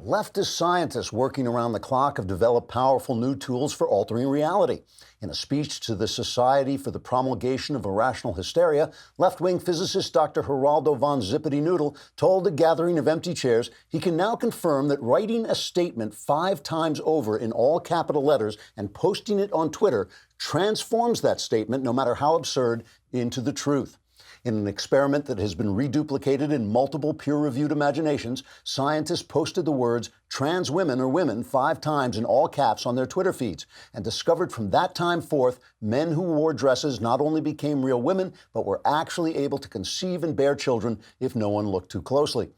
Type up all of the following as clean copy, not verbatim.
Leftist scientists working around the clock have developed powerful new tools for altering reality. In a speech to the Society for the Promulgation of Irrational Hysteria, left-wing physicist Dr. Geraldo von Zippity-Noodle told a gathering of empty chairs he can now confirm that writing a statement 5 times over in all capital letters and posting it on Twitter transforms that statement, no matter how absurd, into the truth. In an experiment that has been reduplicated in multiple peer-reviewed imaginations, scientists posted the words "trans women" or "women" 5 times in all caps on their Twitter feeds, and discovered from that time forth, men who wore dresses not only became real women, but were actually able to conceive and bear children if no one looked too closely.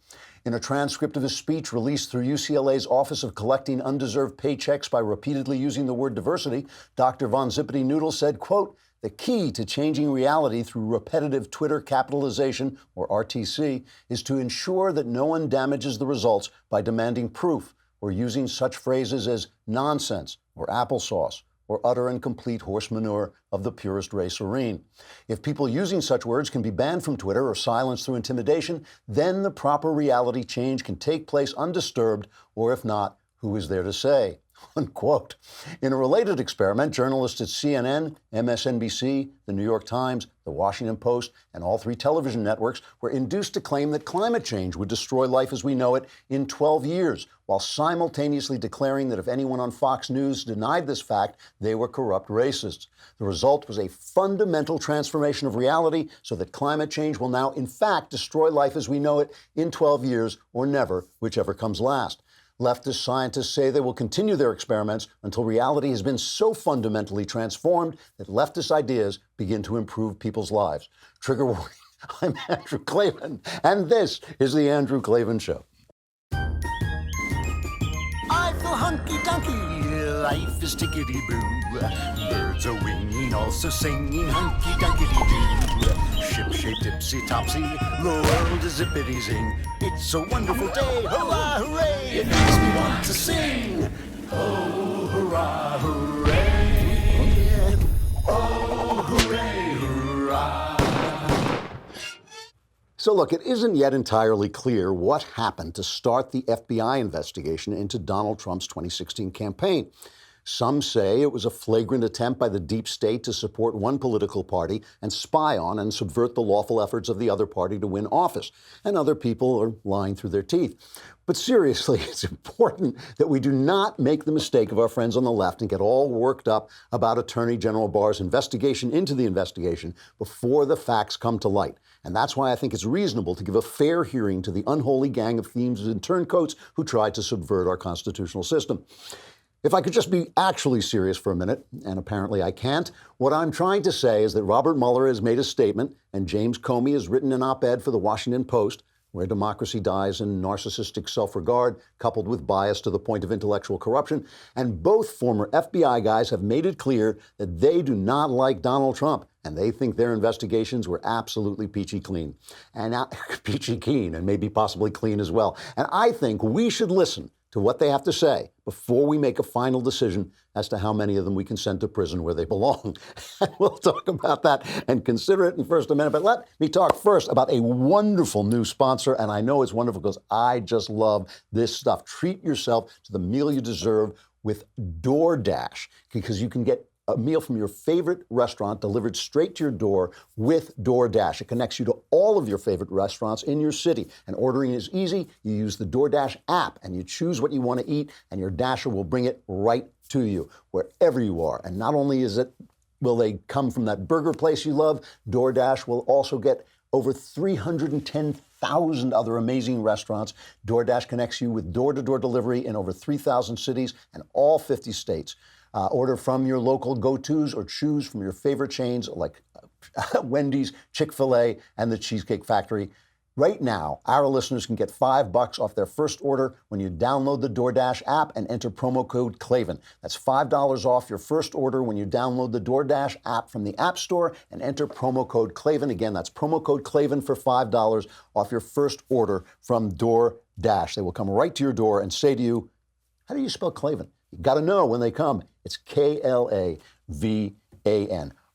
In a transcript of his speech released through UCLA's Office of Collecting Undeserved Paychecks by repeatedly using the word diversity, Dr. von Zippity-Noodle said, quote, "The key to changing reality through repetitive Twitter capitalization, or RTC, is to ensure that no one damages the results by demanding proof or using such phrases as nonsense or applesauce or utter and complete horse manure of the purest ray serene. If people using such words can be banned from Twitter or silenced through intimidation, then the proper reality change can take place undisturbed, or if not, who is there to say?" Unquote. In a related experiment, journalists at CNN, MSNBC, the New York Times, the Washington Post, and all 3 television networks were induced to claim that climate change would destroy life as we know it in 12 years, while simultaneously declaring that if anyone on Fox News denied this fact, they were corrupt racists. The result was a fundamental transformation of reality so that climate change will now, in fact, destroy life as we know it in 12 years or never, whichever comes last. Leftist scientists say they will continue their experiments until reality has been so fundamentally transformed that leftist ideas begin to improve people's lives. Trigger warning, I'm Andrew Klavan, and this is The Andrew Klavan Show. I feel hunky-dunky, life is tickety-boo. Birds are winging, also singing hunky-dunky-doo. Ship-shaped ipsy-topsy, the world is zippity-zing. It's a wonderful day, hurrah, hooray! It makes me want to sing. Oh, hurrah, hooray! Oh, hooray, hurrah! So look, it isn't yet entirely clear what happened to start the FBI investigation into Donald Trump's 2016 campaign. Some say it was a flagrant attempt by the deep state to support one political party and spy on and subvert the lawful efforts of the other party to win office. And other people are lying through their teeth. But seriously, it's important that we do not make the mistake of our friends on the left and get all worked up about Attorney General Barr's investigation into the investigation before the facts come to light. And that's why I think it's reasonable to give a fair hearing to the unholy gang of thieves and turncoats who tried to subvert our constitutional system. If I could just be actually serious for a minute, and apparently I can't, what I'm trying to say is that Robert Mueller has made a statement and James Comey has written an op-ed for the Washington Post, where democracy dies in narcissistic self-regard, coupled with bias to the point of intellectual corruption. And both former FBI guys have made it clear that they do not like Donald Trump, and they think their investigations were absolutely peachy clean. And peachy keen, and maybe possibly clean as well. And I think we should listen to what they have to say before we make a final decision as to how many of them we can send to prison where they belong. And we'll talk about that and consider it in just a minute. But let me talk first about a wonderful new sponsor. And I know it's wonderful because I just love this stuff. Treat yourself to the meal you deserve with DoorDash, because you can get a meal from your favorite restaurant delivered straight to your door with DoorDash. It connects you to all of your favorite restaurants in your city. And ordering is easy. You use the DoorDash app and you choose what you want to eat, and your Dasher will bring it right to you wherever you are. And not only will they come from that burger place you love, DoorDash will also get over 310,000 other amazing restaurants. DoorDash connects you with door-to-door delivery in over 3,000 cities and all 50 states. Order from your local go-tos or choose from your favorite chains like Wendy's, Chick-fil-A, and the Cheesecake Factory. Right now, our listeners can get $5 off their first order when you download the DoorDash app and enter promo code Klavan. That's $5 off your first order when you download the DoorDash app from the App Store and enter promo code Klavan. Again, that's promo code Klavan for $5 off your first order from DoorDash. They will come right to your door and say to you, how do you spell Klavan? You got to know when they come. It's Klavan.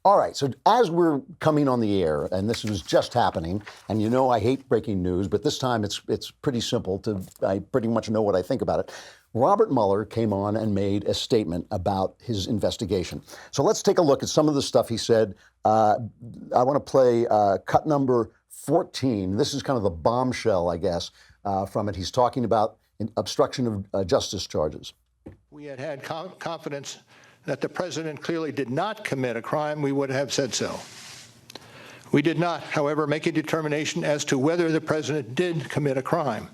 All right, so as we're coming on the air, and this was just happening, and you know I hate breaking news, but this time it's pretty simple. I pretty much know what I think about it. Robert Mueller came on and made a statement about his investigation. So let's take a look at some of the stuff he said. I want to play cut number 14. This is kind of the bombshell, I guess, from it. He's talking about obstruction of justice charges. We had confidence that the president clearly did not commit a crime, we would have said so. We did not, however, make a determination as to whether the president did commit a crime.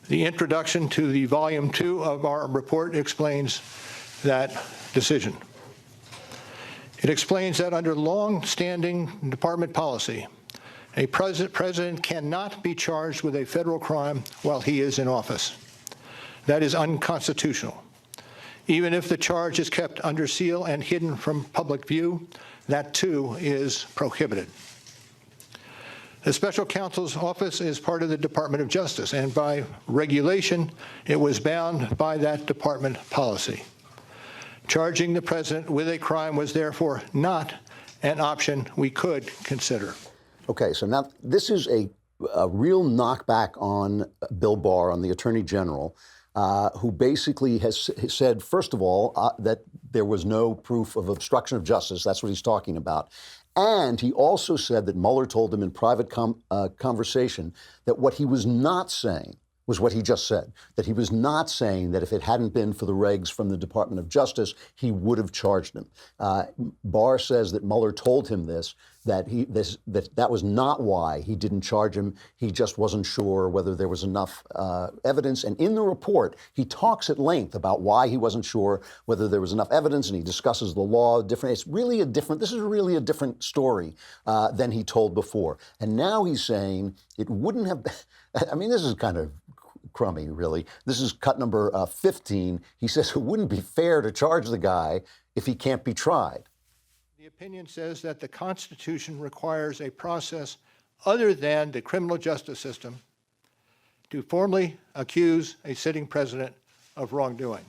The introduction to the volume 2 of our report explains that decision. It explains that under long-standing department policy, a president cannot be charged with a federal crime while he is in office. That is unconstitutional. Even if the charge is kept under seal and hidden from public view, that too is prohibited. The special counsel's office is part of the Department of Justice, and by regulation, it was bound by that department policy. Charging the president with a crime was therefore not an option we could consider. Okay, so now this is a real knockback on Bill Barr, on the Attorney General, who basically has said, first of all, that there was no proof of obstruction of justice. That's what he's talking about. And he also said that Mueller told him in private conversation that what he was not saying was what he just said, that he was not saying that if it hadn't been for the regs from the Department of Justice, he would have charged him. Barr says that Mueller told him this, that that was not why he didn't charge him. He just wasn't sure whether there was enough evidence. And in the report, he talks at length about why he wasn't sure whether there was enough evidence, and he discusses the law different. This is really a different story than he told before. And now he's saying it wouldn't have, I mean, this is kind of crummy, really. This is cut number 15. He says it wouldn't be fair to charge the guy if he can't be tried. The opinion says that the Constitution requires a process other than the criminal justice system to formally accuse a sitting president of wrongdoing.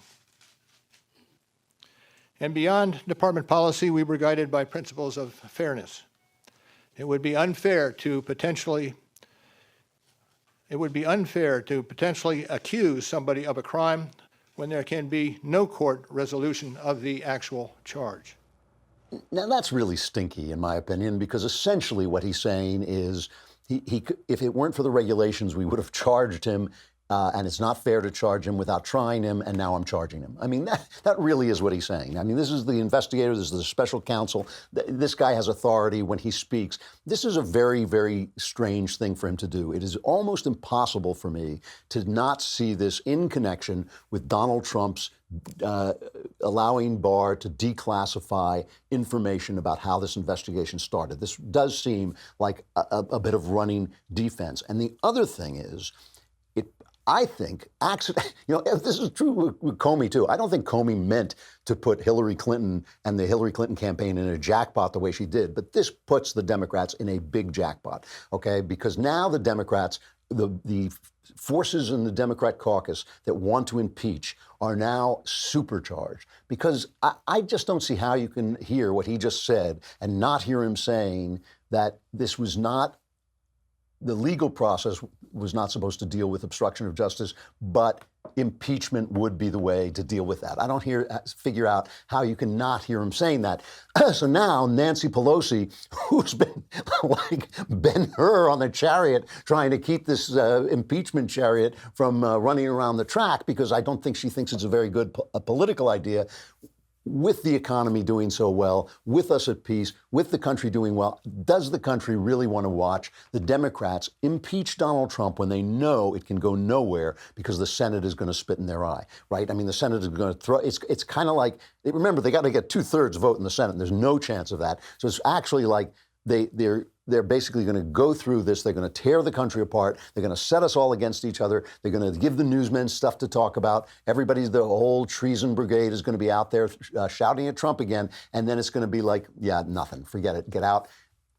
And beyond department policy, we were guided by principles of fairness. It would be unfair to potentially accuse somebody of a crime when there can be no court resolution of the actual charge. Now, that's really stinky, in my opinion, because essentially what he's saying is if it weren't for the regulations, we would have charged him, and it's not fair to charge him without trying him, and now I'm charging him. I mean, that really is what he's saying. I mean, this is the investigator, this is the special counsel. This guy has authority when he speaks. This is a very, very strange thing for him to do. It is almost impossible for me to not see this in connection with Donald Trump's allowing Barr to declassify information about how this investigation started. This does seem like a bit of running defense. And the other thing is, I think, this is true with Comey, too. I don't think Comey meant to put Hillary Clinton and the Hillary Clinton campaign in a jackpot the way she did. But this puts the Democrats in a big jackpot, okay? Because now the Democrats, the forces in the Democrat caucus that want to impeach are now supercharged. Because I just don't see how you can hear what he just said and not hear him saying that this was not, the legal process was not supposed to deal with obstruction of justice, but impeachment would be the way to deal with that. I don't figure out how you can not hear him saying that. So now Nancy Pelosi, who's been like Ben-Hur on the chariot, trying to keep this impeachment chariot from running around the track, because I don't think she thinks it's a very good political idea, with the economy doing so well, with us at peace, with the country doing well, does the country really want to watch the Democrats impeach Donald Trump when they know it can go nowhere because the Senate is going to spit in their eye, right? I mean, the Senate is going to throw, it's kind of like, remember, they got to get 2/3 vote in the Senate, and there's no chance of that. So it's actually like they're basically going to go through this. They're going to tear the country apart. They're going to set us all against each other. They're going to give the newsmen stuff to talk about. The whole treason brigade is going to be out there shouting at Trump again. And then it's going to be like, yeah, nothing. Forget it. Get out.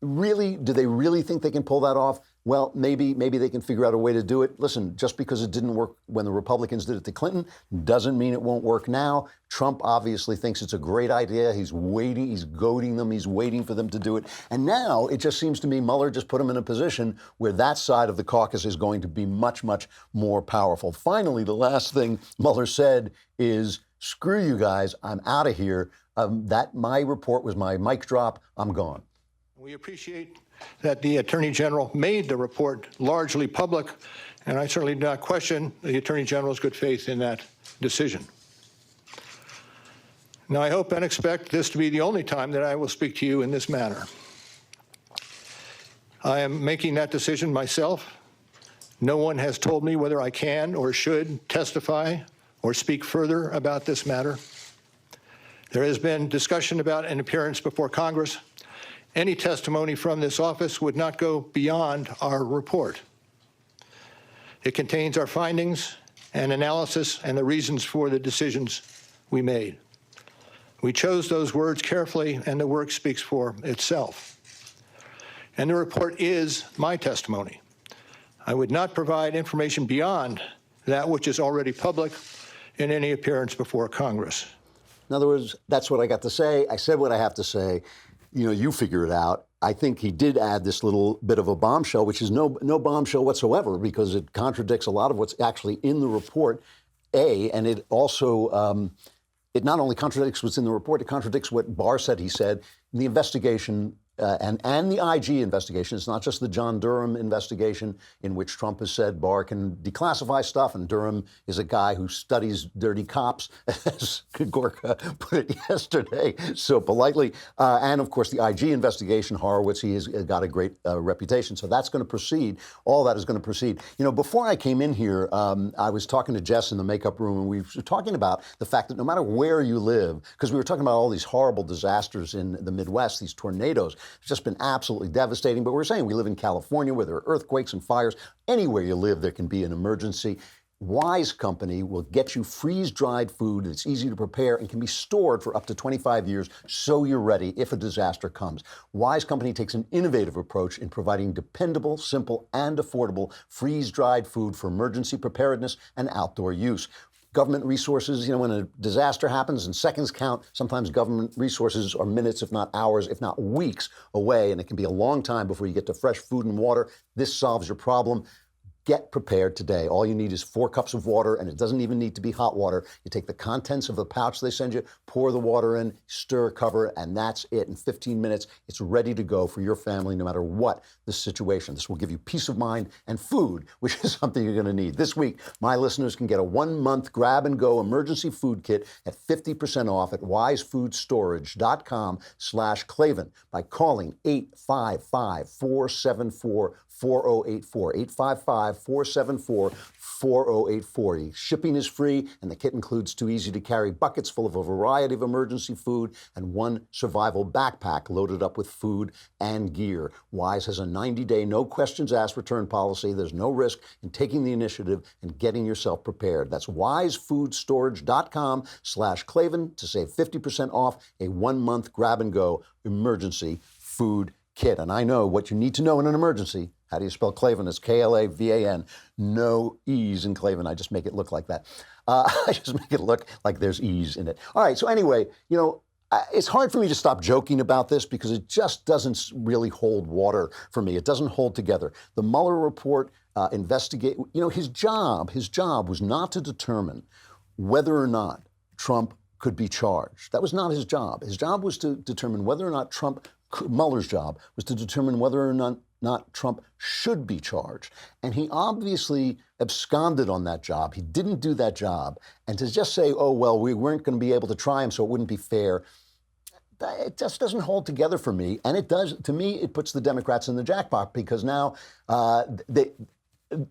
Really? Do they really think they can pull that off? Well, maybe they can figure out a way to do it. Listen, just because it didn't work when the Republicans did it to Clinton doesn't mean it won't work now. Trump obviously thinks it's a great idea. He's waiting, he's goading them, he's waiting for them to do it. And now it just seems to me Mueller just put him in a position where that side of the caucus is going to be much, much more powerful. Finally, the last thing Mueller said is, screw you guys, I'm out of here. That my report was my mic drop, I'm gone. We appreciate that the Attorney General made the report largely public, and I certainly do not question the Attorney General's good faith in that decision. Now, I hope and expect this to be the only time that I will speak to you in this manner. I am making that decision myself. No one has told me whether I can or should testify or speak further about this matter. There has been discussion about an appearance before Congress. Any testimony from this office would not go beyond our report. It contains our findings and analysis and the reasons for the decisions we made. We chose those words carefully, and the work speaks for itself. And the report is my testimony. I would not provide information beyond that which is already public in any appearance before Congress. In other words, that's what I got to say. I said what I have to say. You know, you figure it out. I think he did add this little bit of a bombshell, which is no bombshell whatsoever, because it contradicts a lot of what's actually in the report, and it also, it not only contradicts what's in the report, it contradicts what Barr said he said in the investigation and the IG investigation. It's not just the John Durham investigation in which Trump has said Barr can declassify stuff, and Durham is a guy who studies dirty cops, as Gorka put it yesterday so politely. And of course, the IG investigation, Horowitz, he has got a great reputation. So that's going to proceed. All that is going to proceed. You know, before I came in here, I was talking to Jess in the makeup room, and we were talking about the fact that no matter where you live, because we were talking about all these horrible disasters in the Midwest, these tornadoes, it's just been absolutely devastating. But we're saying we live in California where there are earthquakes and fires. Anywhere you live, there can be an emergency. Wise Company will get you freeze-dried food that's easy to prepare and can be stored for up to 25 years so you're ready if a disaster comes. Wise Company takes an innovative approach in providing dependable, simple, and affordable freeze-dried food for emergency preparedness and outdoor use. Government resources, you know, when a disaster happens and seconds count, sometimes government resources are minutes, if not hours, if not weeks away, and it can be a long time before you get to fresh food and water. This solves your problem. Get prepared today. All you need is 4 cups of water, and it doesn't even need to be hot water. You take the contents of the pouch they send you, pour the water in, stir, cover, and that's it. In 15 minutes, it's ready to go for your family, no matter what the situation. This will give you peace of mind and food, which is something you're going to need. This week, my listeners can get a 1-month grab-and-go emergency food kit at 50% off at wisefoodstorage.com/Klavan by calling 855-474-4084, 855-474-4084. Shipping is free, and the kit includes 2 easy-to-carry buckets full of a variety of emergency food and 1 survival backpack loaded up with food and gear. Wise has a 90-day, no-questions-asked return policy. There's no risk in taking the initiative and getting yourself prepared. That's wisefoodstorage.com/Klavan to save 50% off a 1-month grab-and-go emergency food kit. And I know what you need to know in an emergency. How do you spell Klavan? It's Klavan. No E's in Klavan. I just make it look like that. I just make it look like there's E's in it. All right. So anyway, you know, it's hard for me to stop joking about this because it just doesn't really hold water for me. It doesn't hold together. The Mueller report investigate, you know, his job was not to determine whether or not Trump could be charged. That was not his job. His job was to determine whether or not Mueller's job was to determine whether or not Trump should be charged. And he obviously absconded on that job. He didn't do that job. And to just say, oh, well, we weren't going to be able to try him, so it wouldn't be fair, it just doesn't hold together for me. And it does, to me, it puts the Democrats in the jackpot because now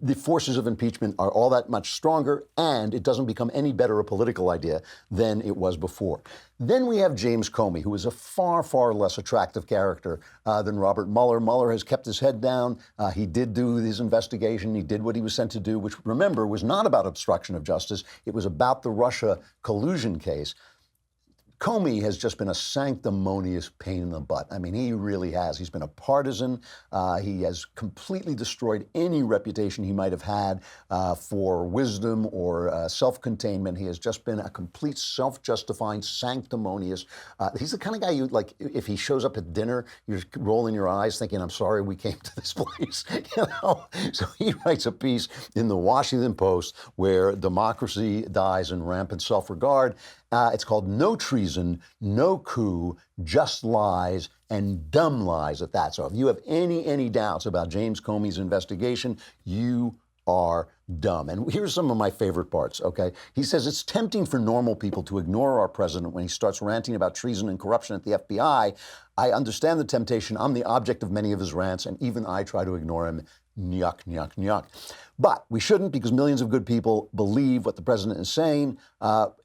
the forces of impeachment are all that much stronger, and it doesn't become any better a political idea than it was before. Then we have James Comey, who is a far, far less attractive character than Robert Mueller. Mueller has kept his head down. He did do his investigation. He did what he was sent to do, which, remember, was not about obstruction of justice. It was about the Russia collusion case. Comey has just been a sanctimonious pain in the butt. I mean, he really has. He's been a partisan. He has completely destroyed any reputation he might have had for wisdom or self-containment. He has just been a complete self-justifying, sanctimonious. He's the kind of guy you, like, if he shows up at dinner, you're rolling your eyes thinking, I'm sorry we came to this place. You know? So he writes a piece in the Washington Post where democracy dies in rampant self-regard. It's called No Treason, No Coup, Just Lies, and Dumb Lies at that. So if you have any doubts about James Comey's investigation, you are dumb. And here's some of my favorite parts, okay? He says it's tempting for normal people to ignore our president when he starts ranting about treason and corruption at the FBI. I understand the temptation. I'm the object of many of his rants, and even I try to ignore him. Yuck, yuck, yuck. But we shouldn't, because millions of good people believe what the president is saying.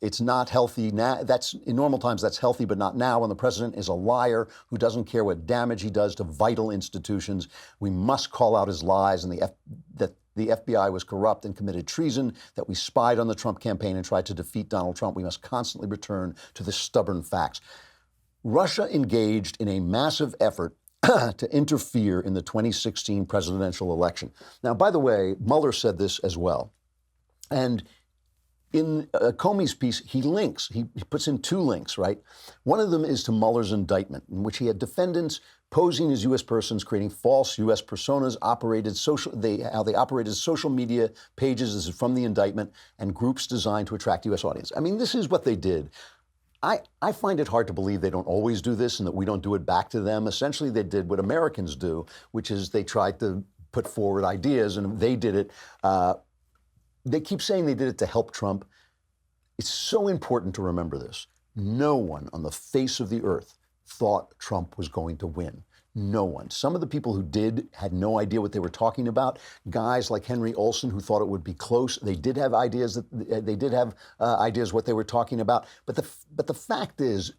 It's not healthy now. That's in normal times, that's healthy, but not now when the president is a liar who doesn't care what damage he does to vital institutions. We must call out his lies and that the FBI was corrupt and committed treason, that we spied on the Trump campaign and tried to defeat Donald Trump. We must constantly return to the stubborn facts. Russia engaged in a massive effort to interfere in the 2016 presidential election. Now, by the way, Mueller said this as well. And in Comey's piece, he puts in two links, right? One of them is to Mueller's indictment, in which he had defendants posing as U.S. persons, creating false U.S. personas, how they operated social media pages. This is from the indictment, and groups designed to attract U.S. audience. I mean, this is what they did. I find it hard to believe they don't always do this and that we don't do it back to them. Essentially, they did what Americans do, which is they tried to put forward ideas, and they did it. They keep saying they did it to help Trump. It's so important to remember this. No one on the face of the earth thought Trump was going to win. No one. Some of the people who did had no idea what they were talking about. Guys like Henry Olsen, who thought it would be close. They did have ideas what they were talking about. But the fact is,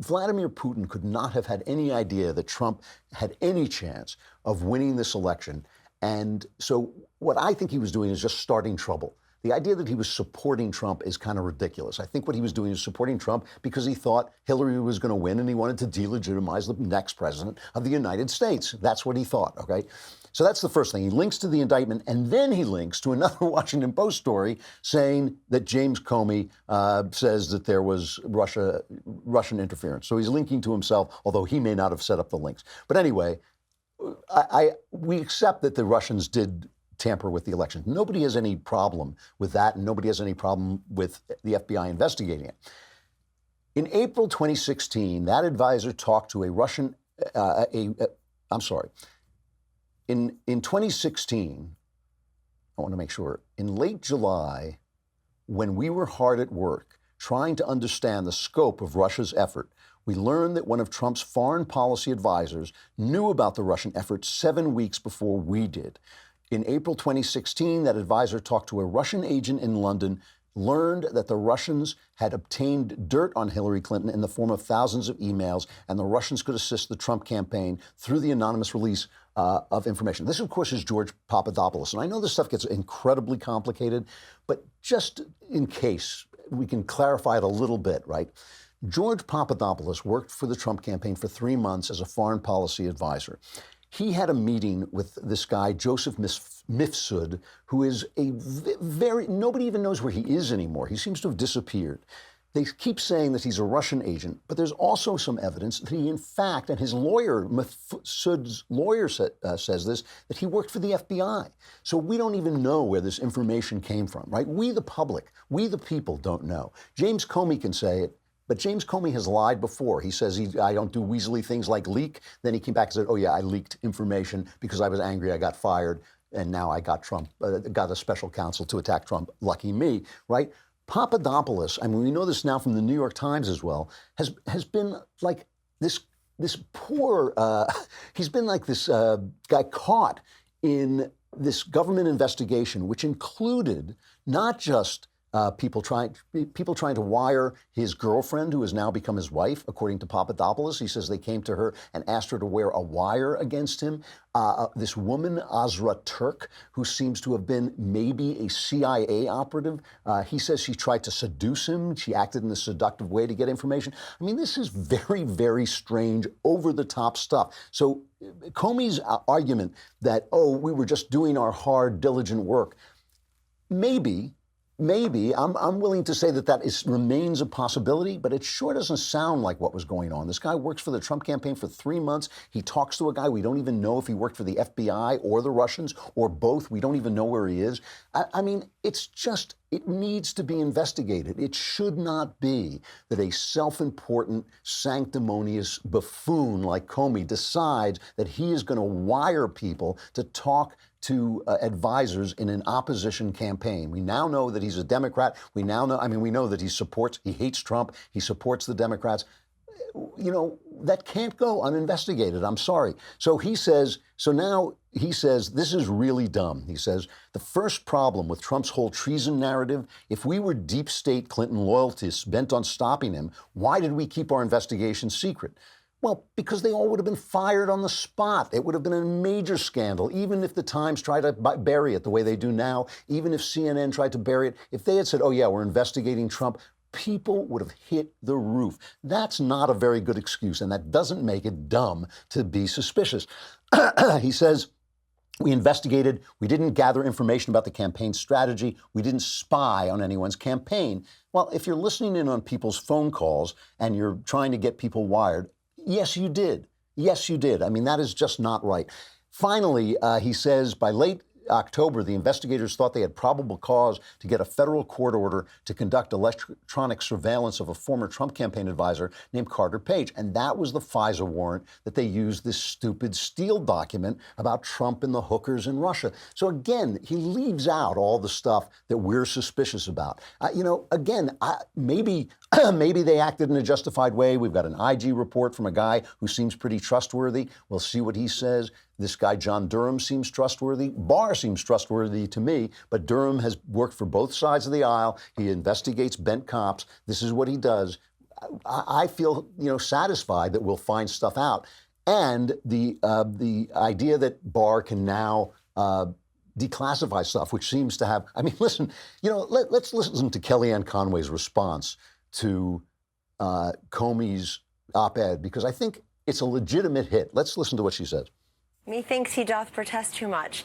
Vladimir Putin could not have had any idea that Trump had any chance of winning this election. And so what I think he was doing is just starting trouble. The idea that he was supporting Trump is kind of ridiculous. I think what he was doing is supporting Trump because he thought Hillary was going to win and he wanted to delegitimize the next president of the United States. That's what he thought, okay? So that's the first thing. He links to the indictment, and then he links to another Washington Post story saying that James Comey says that there was Russian interference. So he's linking to himself, although he may not have set up the links. But anyway, we accept that the Russians did tamper with the election. Nobody has any problem with that, and nobody has any problem with the FBI investigating it. In April 2016, that advisor talked to a Russian, In 2016, I want to make sure, in late July, when we were hard at work trying to understand the scope of Russia's effort, we learned that one of Trump's foreign policy advisors knew about the Russian effort 7 weeks before we did. In April 2016, that advisor talked to a Russian agent in London, learned that the Russians had obtained dirt on Hillary Clinton in the form of thousands of emails, and the Russians could assist the Trump campaign through the anonymous release of information. This, of course, is George Papadopoulos. And I know this stuff gets incredibly complicated, but just in case we can clarify it a little bit, right? George Papadopoulos worked for the Trump campaign for 3 months as a foreign policy advisor. He had a meeting with this guy, Joseph Mifsud, who is nobody even knows where he is anymore. He seems to have disappeared. They keep saying that he's a Russian agent, but there's also some evidence that he, in fact, and his lawyer, Mifsud's lawyer says this, that he worked for the FBI. So we don't even know where this information came from, right? We, the public, we, the people, don't know. James Comey can say it. But James Comey has lied before. He says, I don't do weaselly things like leak. Then he came back and said, oh, yeah, I leaked information because I was angry. I got fired. And now I got Trump, got a special counsel to attack Trump. Lucky me, right? Papadopoulos, I mean, we know this now from the New York Times as well, has been like this poor, he's been like this guy caught in this government investigation, which included not just people trying to wire his girlfriend, who has now become his wife, according to Papadopoulos. He says they came to her and asked her to wear a wire against him. This woman, Azra Turk, who seems to have been maybe a CIA operative, he says she tried to seduce him. She acted in a seductive way to get information. I mean, this is very, very strange, over-the-top stuff. So Comey's argument that, oh, we were just doing our hard, diligent work, maybe I'm willing to say that remains a possibility, but it sure doesn't sound like what was going on. This guy works for the Trump campaign for 3 months. He talks to a guy. We don't even know if he worked for the FBI or the Russians or both. We don't even know where he is. I mean, it needs to be investigated. It should not be that a self-important, sanctimonious buffoon like Comey decides that he is going to wire people to talk to advisors in an opposition campaign. We now know that he's a Democrat. We know that he hates Trump. He supports the Democrats. You know, that can't go uninvestigated. I'm sorry. So now he says, this is really dumb. He says, the first problem with Trump's whole treason narrative, if we were deep state Clinton loyalists bent on stopping him, why did we keep our investigation secret? Well, because they all would have been fired on the spot. It would have been a major scandal, even if the Times tried to bury it the way they do now, even if CNN tried to bury it. If they had said, oh, yeah, we're investigating Trump, people would have hit the roof. That's not a very good excuse, and that doesn't make it dumb to be suspicious. He says, we investigated. We didn't gather information about the campaign strategy. We didn't spy on anyone's campaign. Well, if you're listening in on people's phone calls and you're trying to get people wired, yes, you did. Yes, you did. I mean, that is just not right. Finally, he says, by late October, the investigators thought they had probable cause to get a federal court order to conduct electronic surveillance of a former Trump campaign advisor named Carter Page. And that was the FISA warrant that they used this stupid Steele document about Trump and the hookers in Russia. So again, he leaves out all the stuff that we're suspicious about. Maybe they acted in a justified way. We've got an IG report from a guy who seems pretty trustworthy. We'll see what he says. This guy, John Durham, seems trustworthy. Barr seems trustworthy to me, but Durham has worked for both sides of the aisle. He investigates bent cops. This is what he does. I feel, satisfied that we'll find stuff out. And the idea that Barr can now declassify stuff, which seems to have, listen, let's listen to Kellyanne Conway's response to Comey's op-ed, because I think it's a legitimate hit. Let's listen to what she says. Methinks he doth protest too much.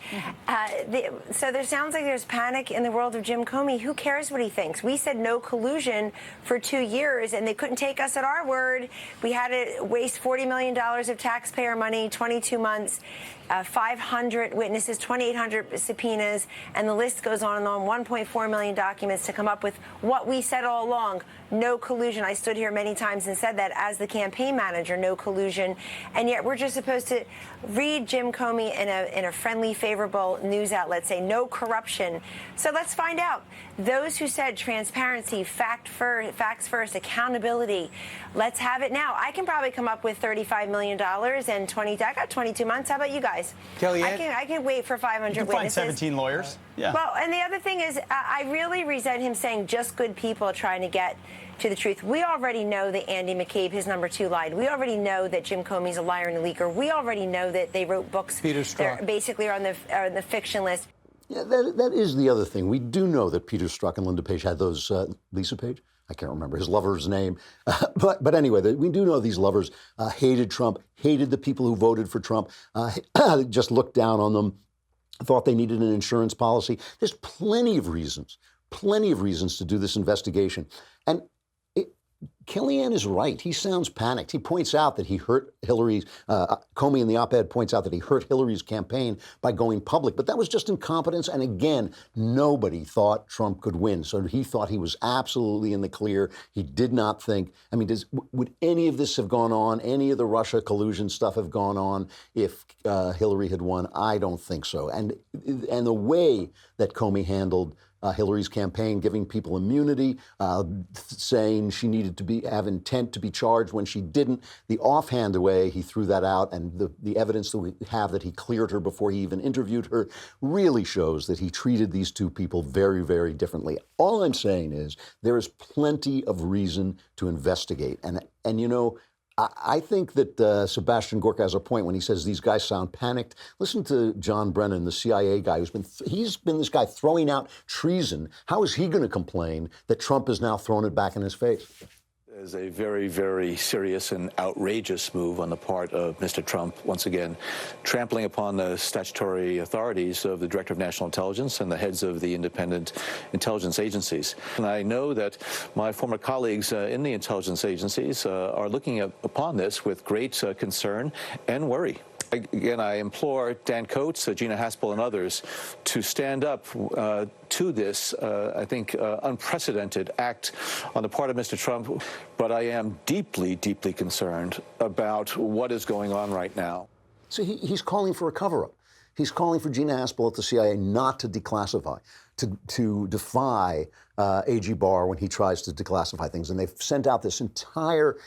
So there sounds like there's panic in the world of Jim Comey. Who cares what he thinks? We said no collusion for 2 years, and they couldn't take us at our word. We had to waste $40 million of taxpayer money, 22 months, 500 witnesses, 2,800 subpoenas, and the list goes on and on, 1.4 million documents to come up with what we said all along, no collusion. I stood here many times and said that as the campaign manager, no collusion, and yet we're just supposed to read Jim Comey in a friendly, favorable news outlet say no corruption. So let's find out. Those who said transparency, facts first, accountability, let's have it now. I can probably come up with $35 million and I got 22 months. How about you guys? Kellyanne? I can wait for 500 you can witnesses. Find 17 lawyers. Yeah. Well, and the other thing is, I really resent him saying just good people trying to get to the truth. We already know that Andy McCabe, his number 2, lied. We already know that Jim Comey's a liar and a leaker. We already know that they wrote books that basically are on the fiction list. Yeah, that is the other thing. We do know that Peter Strzok and Linda Page had those, Lisa Page? I can't remember his lover's name. But anyway, we do know these lovers hated Trump, hated the people who voted for Trump, just looked down on them, thought they needed an insurance policy. There's plenty of reasons to do this investigation. And Kellyanne is right. He sounds panicked. He points out that he hurt Hillary's, Comey in the op-ed points out that he hurt Hillary's campaign by going public. But that was just incompetence. And again, nobody thought Trump could win. So he thought he was absolutely in the clear. He did not think, would any of this have gone on? Any of the Russia collusion stuff have gone on if Hillary had won? I don't think so. And the way that Comey handled Hillary's campaign, giving people immunity, saying she needed to have intent to be charged when she didn't. The offhand way he threw that out, and the evidence that we have that he cleared her before he even interviewed her really shows that he treated these two people very, very differently. All I'm saying is there is plenty of reason to investigate. And you know, I think that Sebastian Gorka has a point when he says these guys sound panicked. Listen to John Brennan, the CIA guy, he's been this guy throwing out treason. How is he going to complain that Trump has now thrown it back in his face? Is a very, very serious and outrageous move on the part of Mr. Trump, once again, trampling upon the statutory authorities of the Director of National Intelligence and the heads of the independent intelligence agencies. And I know that my former colleagues in the intelligence agencies are looking upon this with great concern and worry. Again, I implore Dan Coates, Gina Haspel, and others to stand up to this, I think, unprecedented act on the part of Mr. Trump. But I am deeply, deeply concerned about what is going on right now. So he's calling for a cover-up. He's calling for Gina Haspel at the CIA not to declassify, to defy A.G. Barr when he tries to declassify things. And they've sent out this entire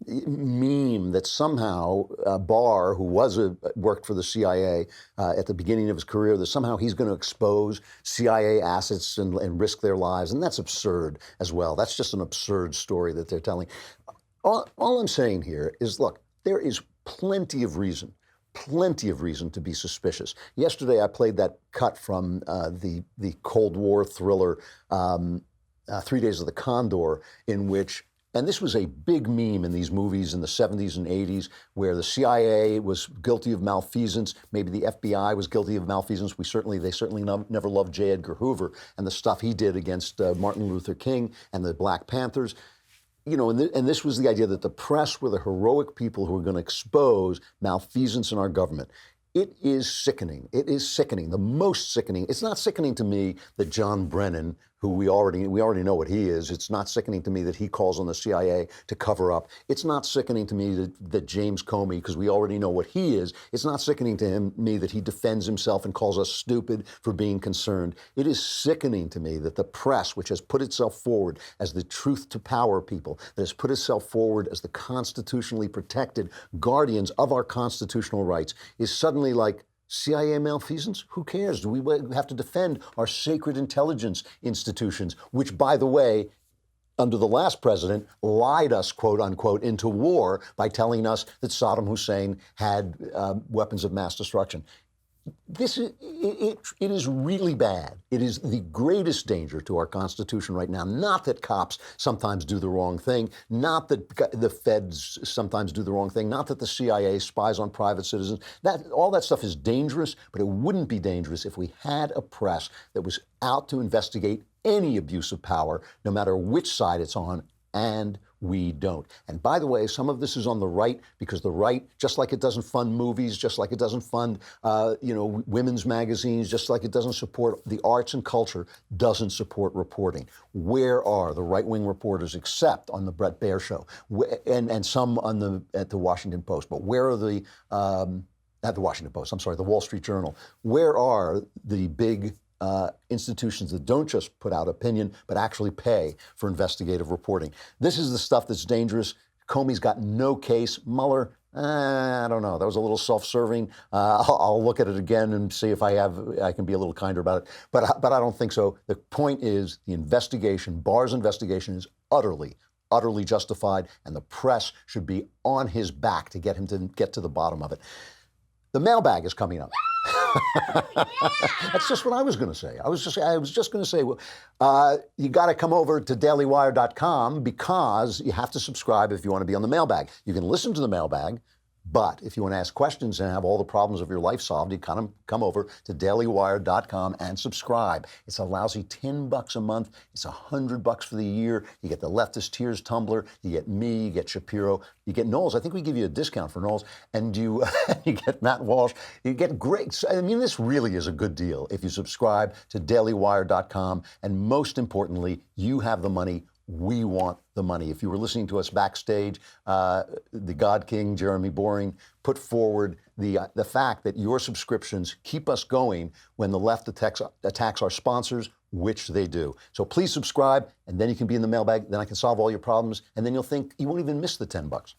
meme that somehow Barr, who worked for the CIA at the beginning of his career, that somehow he's going to expose CIA assets and risk their lives. And that's absurd as well. That's just an absurd story that they're telling. All I'm saying here is, look, there is plenty of reason to be suspicious. Yesterday, I played that cut from the Cold War thriller, 3 Days of the Condor, in which, and this was a big meme in these movies in the 70s and 80s, where the CIA was guilty of malfeasance. Maybe the FBI was guilty of malfeasance. They certainly never loved J. Edgar Hoover and the stuff he did against Martin Luther King and the Black Panthers. You know, and this was the idea that the press were the heroic people who were going to expose malfeasance in our government. It is sickening. It is sickening. The most sickening. It's not sickening to me that John Brennan, who we already know what he is. It's not sickening to me that he calls on the CIA to cover up. It's not sickening to me that James Comey, because we already know what he is. It's not sickening to me that he defends himself and calls us stupid for being concerned. It is sickening to me that the press, which has put itself forward as the truth to power people, that has put itself forward as the constitutionally protected guardians of our constitutional rights, is suddenly like, CIA malfeasance? Who cares? Do we have to defend our sacred intelligence institutions, which, by the way, under the last president, lied us, quote unquote, into war by telling us that Saddam Hussein had weapons of mass destruction? It is really bad. It is the greatest danger to our Constitution right now. Not that cops sometimes do the wrong thing, not that the feds sometimes do the wrong thing, not that the CIA spies on private citizens. All that stuff is dangerous, but it wouldn't be dangerous if we had a press that was out to investigate any abuse of power, no matter which side it's on, and we don't. And by the way, some of this is on the right, because the right, just like it doesn't fund movies, just like it doesn't fund, women's magazines, just like it doesn't support the arts and culture, doesn't support reporting. Where are the right-wing reporters, except on the Bret Baier show, and some at the Washington Post? But where are the Wall Street Journal? Where are the big institutions that don't just put out opinion, but actually pay for investigative reporting? This is the stuff that's dangerous. Comey's got no case. Mueller, I don't know. That was a little self-serving. I'll look at it again and see if I can be a little kinder about it. But I don't think so. The point is, the investigation, Barr's investigation, is utterly justified, and the press should be on his back to get him to get to the bottom of it. The mailbag is coming up. That's just what I was going to say. I was just going to say, you got to come over to dailywire.com, because you have to subscribe if you want to be on the mailbag. You can listen to the mailbag, but if you want to ask questions and have all the problems of your life solved, you come over to dailywire.com and subscribe. It's a lousy $10 a month. It's $100 for the year. You get the Leftist Tears Tumbler. You get me. You get Shapiro. You get Knowles. I think we give you a discount for Knowles. And you get Matt Walsh. You get great. I mean, this really is a good deal if you subscribe to dailywire.com. And most importantly, you have the money We want the money. If you were listening to us backstage, the God King, Jeremy Boring, put forward the fact that your subscriptions keep us going when the left attacks our sponsors, which they do. So please subscribe, and then you can be in the mailbag. Then I can solve all your problems, and then you'll think you won't even miss the $10.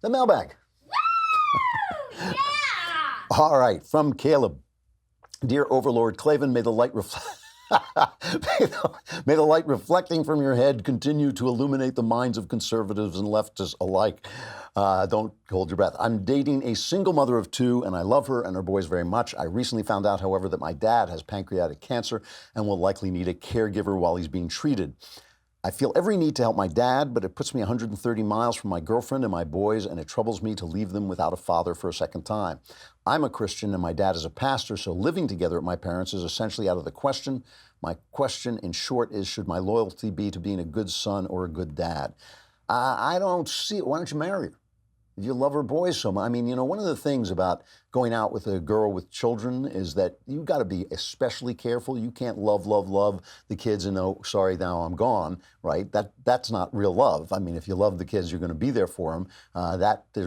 The mailbag. Yeah! All right, from Caleb. Dear Overlord Klavan, may the light may the light reflecting from your head continue to illuminate the minds of conservatives and leftists alike. Don't hold your breath. I'm dating a single mother of two, and I love her and her boys very much. I recently found out, however, that my dad has pancreatic cancer and will likely need a caregiver while he's being treated. I feel every need to help my dad, but it puts me 130 miles from my girlfriend and my boys, and it troubles me to leave them without a father for a second time. I'm a Christian and my dad is a pastor, so living together at my parents' is essentially out of the question. My question, in short, is should my loyalty be to being a good son or a good dad? I don't see it. Why don't you marry her? You love her boys so much. I mean, one of the things about going out with a girl with children is that you've got to be especially careful. You can't love the kids and oh, sorry, now I'm gone, right? That's not real love. I mean, if you love the kids, you're going to be there for them.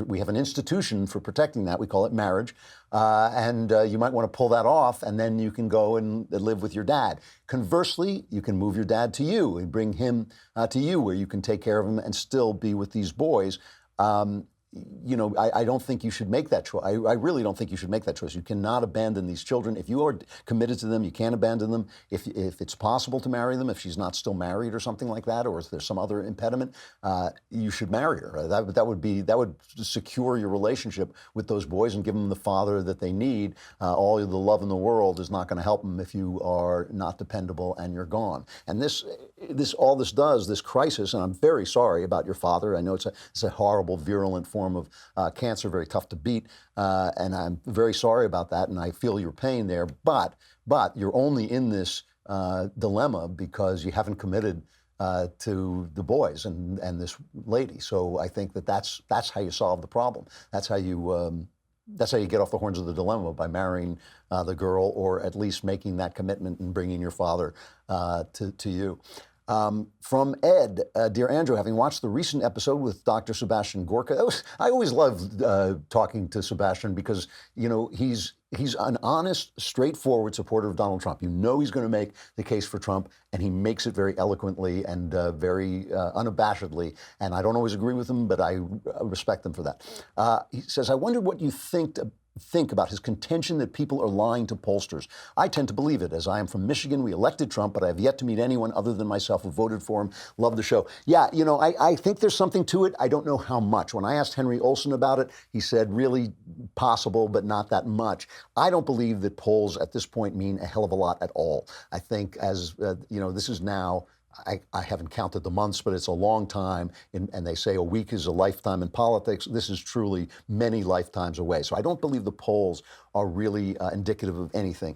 We have an institution for protecting that. We call it marriage. And you might want to pull that off, and then you can go and live with your dad. Conversely, you can move your dad to you and bring him to you where you can take care of him and still be with these boys. I don't think you should make that choice. I really don't think you should make that choice. You cannot abandon these children. If you are committed to them, you can't abandon them. If it's possible to marry them, if she's not still married or something like that, or if there's some other impediment, you should marry her. That would secure your relationship with those boys and give them the father that they need. All the love in the world is not going to help them if you are not dependable and you're gone. And this crisis, and I'm very sorry about your father. I know it's a horrible, virulent form of cancer, very tough to beat, and I'm very sorry about that, and I feel your pain there. But you're only in this dilemma because you haven't committed to the boys and this lady. So I think that's how you solve the problem. That's how you get off the horns of the dilemma, by marrying the girl, or at least making that commitment and bringing your father to you. From Ed, dear Andrew, having watched the recent episode with Dr. Sebastian Gorka, I always loved talking to Sebastian because, he's an honest, straightforward supporter of Donald Trump. He's going to make the case for Trump, and he makes it very eloquently and very unabashedly. And I don't always agree with him, but I respect him for that. He says, I wondered what you think about his contention that people are lying to pollsters. I tend to believe it, as I am from Michigan. We elected Trump, but I have yet to meet anyone other than myself who voted for him. Love the show. Yeah, I think there's something to it. I don't know how much. When I asked Henry Olsen about it, he said really possible, but not that much. I don't believe that polls at this point mean a hell of a lot at all. I think this is now, I haven't counted the months, but it's a long time, and they say a week is a lifetime in politics. This is truly many lifetimes away. So I don't believe the polls are really indicative of anything.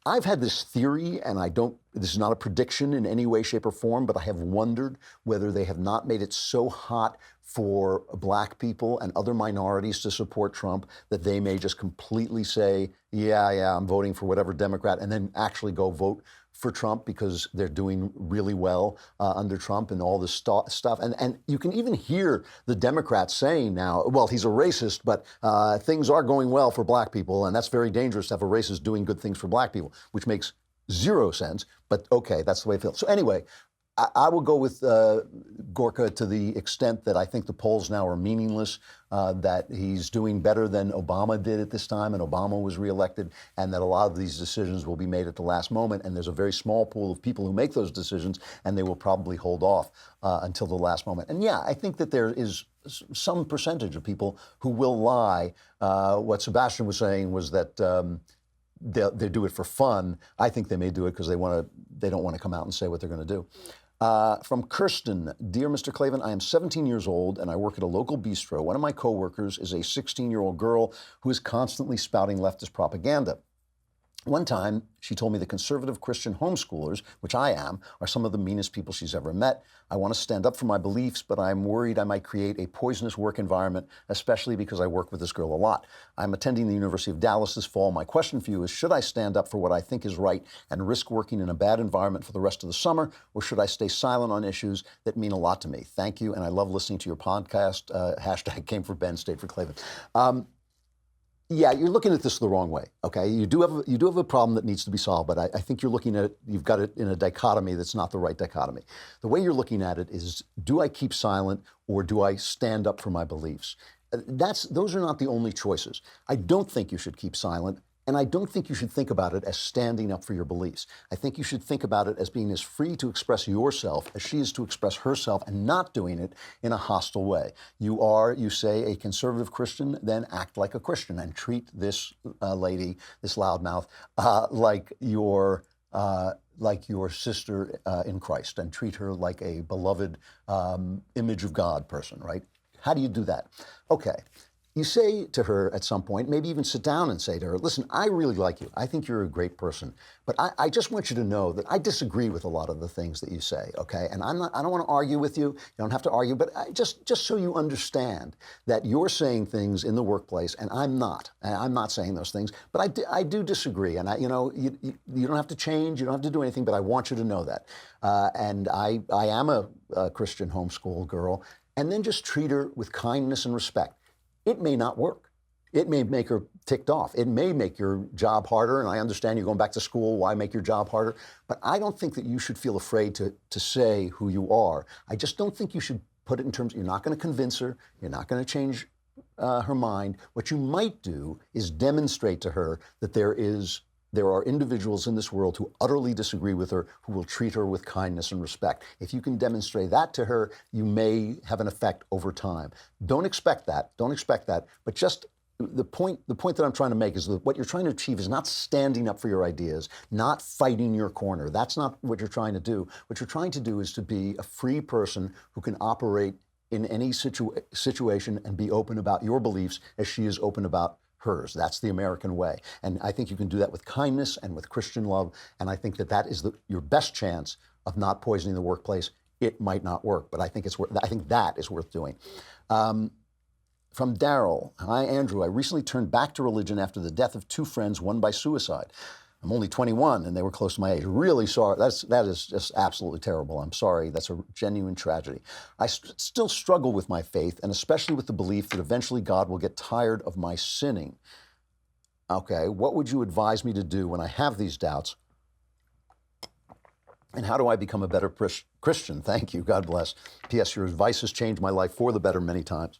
I've had this theory, and this is not a prediction in any way, shape, or form, but I have wondered whether they have not made it so hot for black people and other minorities to support Trump that they may just completely say, yeah, I'm voting for whatever Democrat, and then actually go vote for Trump because they're doing really well under Trump and all this stuff. And you can even hear the Democrats saying now, well, he's a racist, but things are going well for black people, and that's very dangerous to have a racist doing good things for black people, which makes zero sense, but okay, that's the way it feels. So anyway, I will go with Gorka to the extent that I think the polls now are meaningless, that he's doing better than Obama did at this time, and Obama was reelected, and that a lot of these decisions will be made at the last moment, and there's a very small pool of people who make those decisions, and they will probably hold off until the last moment. And yeah, I think that there is some percentage of people who will lie. What Sebastian was saying was that they do it for fun. I think they may do it because they don't want to come out and say what they're going to do. From Kirsten, dear Mr. Klavan, I am 17 years old and I work at a local bistro. One of my coworkers is a 16-year-old girl who is constantly spouting leftist propaganda. One time, she told me the conservative Christian homeschoolers, which I am, are some of the meanest people she's ever met. I want to stand up for my beliefs, but I'm worried I might create a poisonous work environment, especially because I work with this girl a lot. I'm attending the University of Dallas this fall. My question for you is, should I stand up for what I think is right and risk working in a bad environment for the rest of the summer, or should I stay silent on issues that mean a lot to me? Thank you, and I love listening to your podcast. Hashtag came for Ben, stayed for Klavan. Yeah, you're looking at this the wrong way. Okay, you do have a problem that needs to be solved, but I think you've got it in a dichotomy that's not the right dichotomy. The way you're looking at it is, do I keep silent or do I stand up for my beliefs? Those are not the only choices. I don't think you should keep silent, and I don't think you should think about it as standing up for your beliefs. I think you should think about it as being as free to express yourself as she is to express herself, and not doing it in a hostile way. You say, a conservative Christian, then act like a Christian and treat this lady, this loudmouth, like your sister in Christ, and treat her like a beloved image of God person, right? How do you do that? Okay. You say to her at some point, maybe even sit down and say to her, listen, I really like you. I think you're a great person. But I just want you to know that I disagree with a lot of the things that you say, okay? And I don't want to argue with you. You don't have to argue, but just so you understand that you're saying things in the workplace, and I'm not. And I'm not saying those things, but I do disagree. And you don't have to change. You don't have to do anything, but I want you to know that. And I am a Christian homeschool girl. And then just treat her with kindness and respect. It may not work. It may make her ticked off. It may make your job harder, and I understand you're going back to school. Why make your job harder? But I don't think that you should feel afraid to say who you are. I just don't think you should put it in terms, you're not going to convince her. You're not going to change her mind. What you might do is demonstrate to her that there are individuals in this world who utterly disagree with her, who will treat her with kindness and respect. If you can demonstrate that to her, you may have an effect over time. Don't expect that. But just the point that I'm trying to make is that what you're trying to achieve is not standing up for your ideas, not fighting your corner. That's not what you're trying to do. What you're trying to do is to be a free person who can operate in any situation and be open about your beliefs as she is open about hers. That's the American way. And I think you can do that with kindness and with Christian love. And I think that is your best chance of not poisoning the workplace. It might not work, but I think that is worth doing. From Daryl, hi Andrew, I recently turned back to religion after the death of two friends, one by suicide. I'm only 21 and they were close to my age. Really sorry. That is just absolutely terrible. I'm sorry. That's a genuine tragedy. I still struggle with my faith, and especially with the belief that eventually God will get tired of my sinning. Okay, what would you advise me to do when I have these doubts? And how do I become a better Christian? Thank you. God bless. P.S. Your advice has changed my life for the better many times.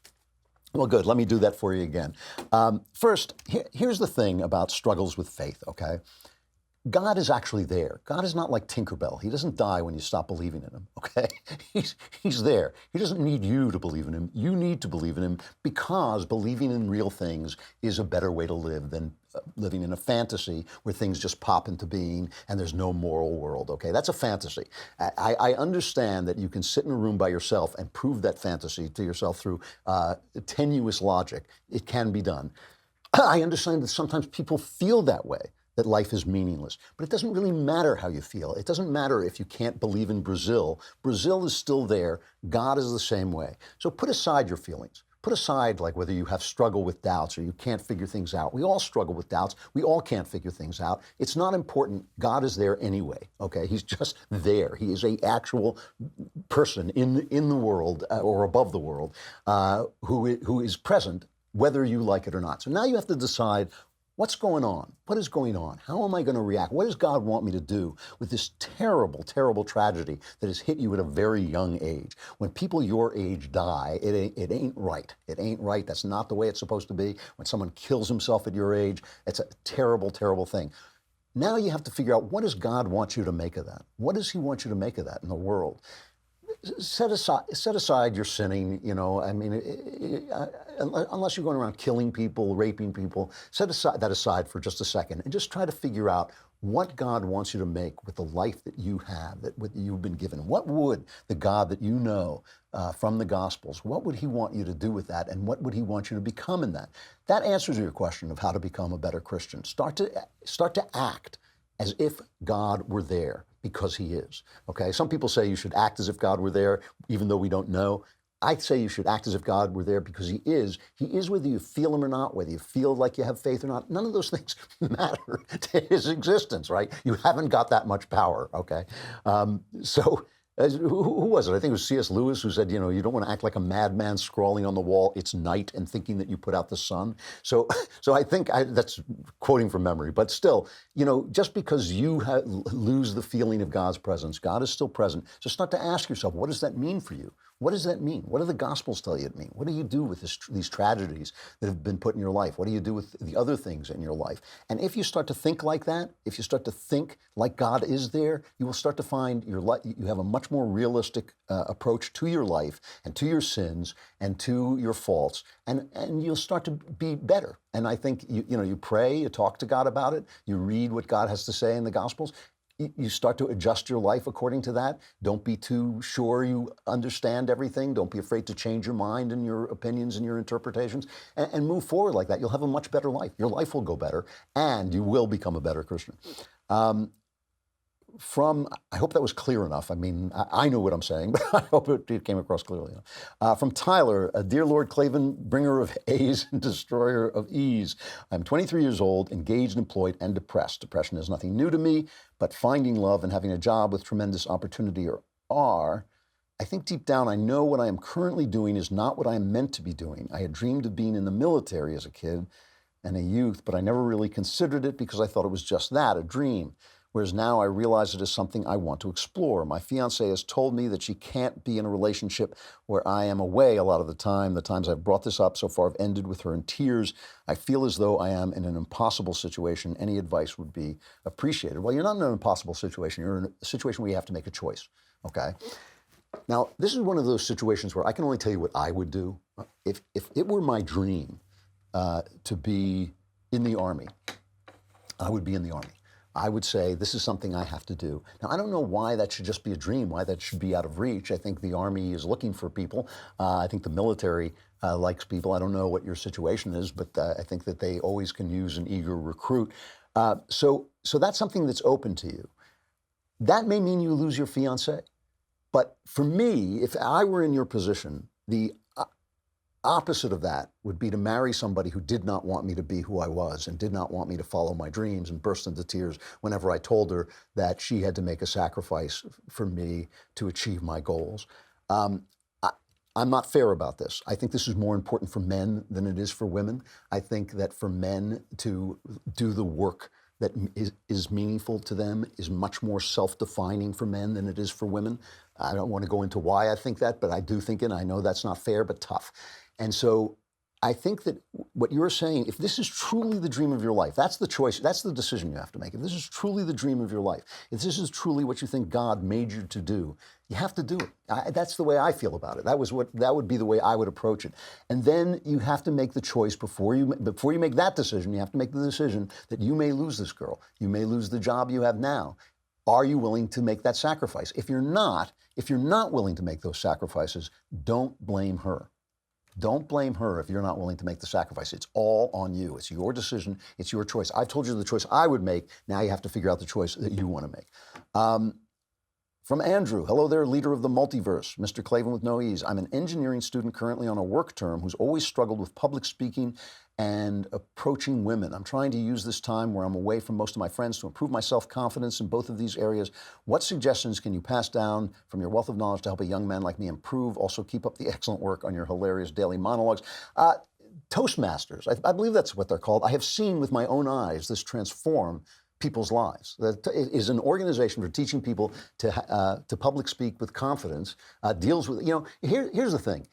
Well, good. Let me do that for you again. First, here's the thing about struggles with faith, okay? God is actually there. God is not like Tinkerbell. He doesn't die when you stop believing in him, okay? He's there. He doesn't need you to believe in him. You need to believe in him, because believing in real things is a better way to live than living in a fantasy where things just pop into being and there's no moral world, okay? That's a fantasy. I understand that you can sit in a room by yourself and prove that fantasy to yourself through tenuous logic. It can be done. I understand that sometimes people feel that way, that life is meaningless. But it doesn't really matter how you feel. It doesn't matter if you can't believe in Brazil. Brazil is still there. God is the same way. So put aside your feelings. Put aside like whether you have struggle with doubts or you can't figure things out. We all struggle with doubts. We all can't figure things out. It's not important. God is there anyway, okay? He's just there. He is an actual person in the world or above the world who is present whether you like it or not. So now you have to decide, what's going on? What is going on? How am I going to react? What does God want me to do with this terrible, terrible tragedy that has hit you at a very young age? When people your age die, it ain't right. It ain't right. That's not the way it's supposed to be. When someone kills himself at your age, it's a terrible, terrible thing. Now you have to figure out, what does God want you to make of that? What does he want you to make of that in the world? Set aside your sinning, I mean, unless you're going around killing people, raping people, set that aside for just a second and just try to figure out, what God wants you to make with the life that you have, that what you've been given. What would the God that you know from the Gospels, what would he want you to do with that, and what would he want you to become in that? That answers your question of how to become a better Christian. Start to act as if God were there, because he is. Okay? Some people say you should act as if God were there, even though we don't know. I say you should act as if God were there because he is. He is whether you feel him or not, whether you feel like you have faith or not. None of those things matter to his existence, right? You haven't got that much power, okay? Who was it? I think it was C.S. Lewis who said, you know, you don't want to act like a madman scrawling on the wall, it's night, and thinking that you put out the sun. So I think that's quoting from memory, but still, you know, just because you lose the feeling of God's presence, God is still present. So start to ask yourself, what does that mean for you? What does that mean? What do the Gospels tell you it means? What do you do with these tragedies that have been put in your life? What do you do with the other things in your life? And if you start to think like that, if you start to think like God is there, you will start to find you have a much more realistic approach to your life and to your sins and to your faults, and you'll start to be better. And I think you pray, you talk to God about it, you read what God has to say in the Gospels. You start to adjust your life according to that. Don't be too sure you understand everything. Don't be afraid to change your mind and your opinions and your interpretations, and move forward like that. You'll have a much better life. Your life will go better, and you will become a better Christian. I hope that was clear enough. I mean, I know what I'm saying, but I hope it came across clearly enough. From Tyler, dear Lord Klavan, bringer of A's and destroyer of E's. I'm 23 years old, engaged, employed, and depressed. Depression is nothing new to me, but finding love and having a job with tremendous opportunity are. I think deep down I know what I am currently doing is not what I am meant to be doing. I had dreamed of being in the military as a kid and a youth, but I never really considered it because I thought it was just that, a dream. Whereas now I realize it is something I want to explore. My fiancée has told me that she can't be in a relationship where I am away a lot of the time. The times I've brought this up so far have ended with her in tears. I feel as though I am in an impossible situation. Any advice would be appreciated. Well, you're not in an impossible situation. You're in a situation where you have to make a choice, okay? Now, this is one of those situations where I can only tell you what I would do. If it were my dream to be in the Army, I would be in the Army. I would say this is something I have to do. Now, I don't know why that should just be a dream, why that should be out of reach. I think the Army is looking for people. I think the military likes people. I don't know what your situation is, but I think that they always can use an eager recruit. So that's something that's open to you. That may mean you lose your fiancé. But for me, if I were in your position, the opposite of that would be to marry somebody who did not want me to be who I was and did not want me to follow my dreams, and burst into tears whenever I told her that she had to make a sacrifice for me to achieve my goals. I'm not fair about this. I think this is more important for men than it is for women. I think that for men to do the work that is meaningful to them is much more self-defining for men than it is for women. I don't want to go into why I think that, but I do think it, and I know that's not fair, but tough. And so I think that what you're saying, if this is truly the dream of your life, that's the choice, that's the decision you have to make. If this is truly the dream of your life, if this is truly what you think God made you to do, you have to do it. That's the way I feel about it. That would be the way I would approach it. And then you have to make the choice before you make that decision. You have to make the decision that you may lose this girl. You may lose the job you have now. Are you willing to make that sacrifice? If you're not willing to make those sacrifices, don't blame her. Don't blame her if you're not willing to make the sacrifice. It's all on you. It's your decision. It's your choice. I've told you the choice I would make. Now you have to figure out the choice that you want to make. From Andrew, hello there, leader of the multiverse, Mr. Klavan with no ease. I'm an engineering student currently on a work term who's always struggled with public speaking and approaching women. I'm trying to use this time where I'm away from most of my friends to improve my self-confidence in both of these areas. What suggestions can you pass down from your wealth of knowledge to help a young man like me improve? Also, keep up the excellent work on your hilarious daily monologues. Toastmasters, I believe that's what they're called. I have seen with my own eyes this transform people's lives. That is an organization for teaching people to public speak with confidence, deals with, here's the thing.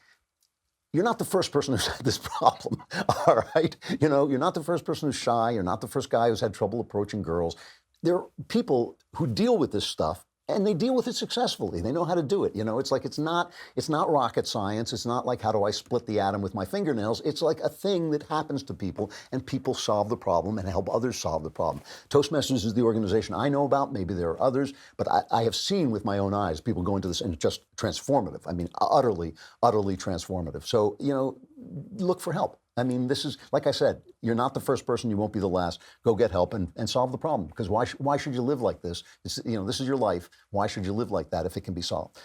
You're not the first person who's had this problem, all right? You're not the first person who's shy. You're not the first guy who's had trouble approaching girls. There are people who deal with this stuff and they deal with it successfully. They know how to do it. It's like it's not rocket science. It's not like how do I split the atom with my fingernails. It's like a thing that happens to people, and people solve the problem and help others solve the problem. Toastmasters is the organization I know about. Maybe there are others, but I have seen with my own eyes people go into this and it's just transformative. I mean, utterly transformative. So, look for help. I mean, this is, like I said, you're not the first person, you won't be the last. Go get help and solve the problem. Because why should you live like this? This is your life. Why should you live like that if it can be solved?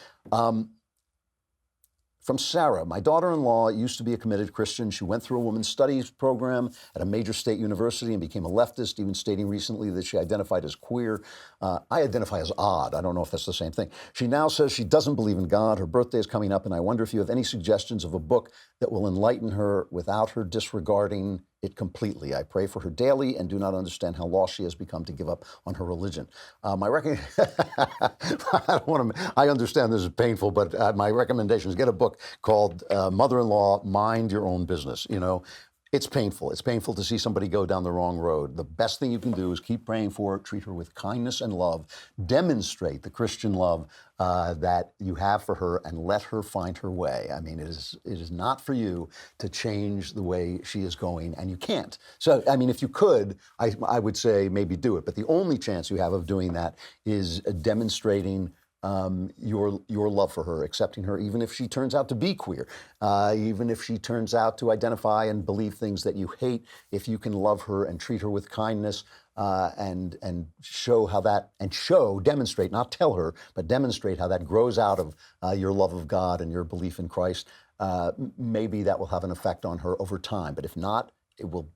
From Sarah, my daughter-in-law used to be a committed Christian. She went through a women's studies program at a major state university and became a leftist, even stating recently that she identified as queer. I identify as odd. I don't know if that's the same thing. She now says she doesn't believe in God. Her birthday is coming up, and I wonder if you have any suggestions of a book that will enlighten her without her disregarding it completely. I pray for her daily and do not understand how lost she has become to give up on her religion. I understand this is painful, but my recommendation is get a book called Mother-in-Law, Mind Your Own Business. It's painful. It's painful to see somebody go down the wrong road. The best thing you can do is keep praying for her, treat her with kindness and love, demonstrate the Christian love that you have for her, and let her find her way. I mean, it is not for you to change the way she is going, and you can't. So, I mean, if you could, I would say maybe do it. But the only chance you have of doing that is demonstrating your love for her, accepting her, even if she turns out to be queer, even if she turns out to identify and believe things that you hate. If you can love her and treat her with kindness, and show how that, demonstrate, not tell her, but demonstrate how that grows out of your love of God and your belief in Christ, maybe that will have an effect on her over time. But if not, it will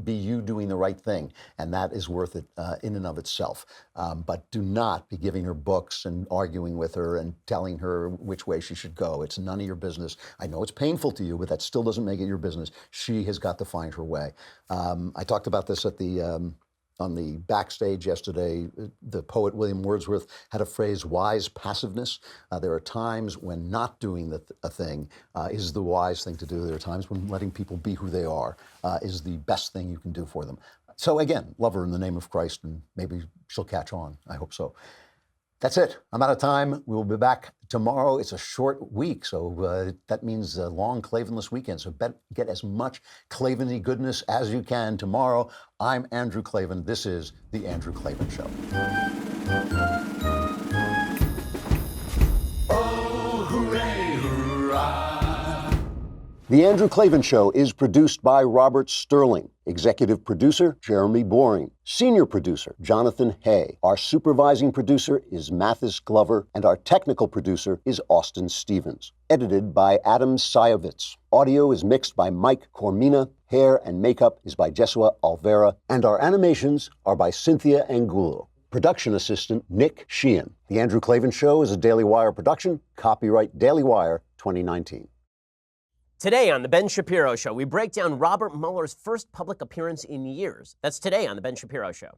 be you doing the right thing, and that is worth it in and of itself. But do not be giving her books and arguing with her and telling her which way she should go. It's none of your business. I know it's painful to you, but that still doesn't make it your business. She has got to find her way. I talked about this at on the backstage yesterday. The poet William Wordsworth had a phrase, wise passiveness. There are times when not doing a thing is the wise thing to do. There are times when letting people be who they are is the best thing you can do for them. So again, love her in the name of Christ, and maybe she'll catch on. I hope so. That's it. I'm out of time. We will be back tomorrow. It's a short week, so that means a long Klavanless weekend. So get as much Klavan-y goodness as you can tomorrow. I'm Andrew Klavan. This is The Andrew Klavan Show. Oh, hooray, hurrah. The Andrew Klavan Show is produced by Robert Sterling. Executive producer, Jeremy Boring. Senior producer, Jonathan Hay. Our supervising producer is Mathis Glover, and our technical producer is Austin Stevens. Edited by Adam Sayevitz. Audio is mixed by Mike Cormina. Hair and makeup is by Jesua Alvera. And our animations are by Cynthia Angulo. Production assistant, Nick Sheehan. The Andrew Klavan Show is a Daily Wire production. Copyright Daily Wire 2019. Today on The Ben Shapiro Show, we break down Robert Mueller's first public appearance in years. That's today on The Ben Shapiro Show.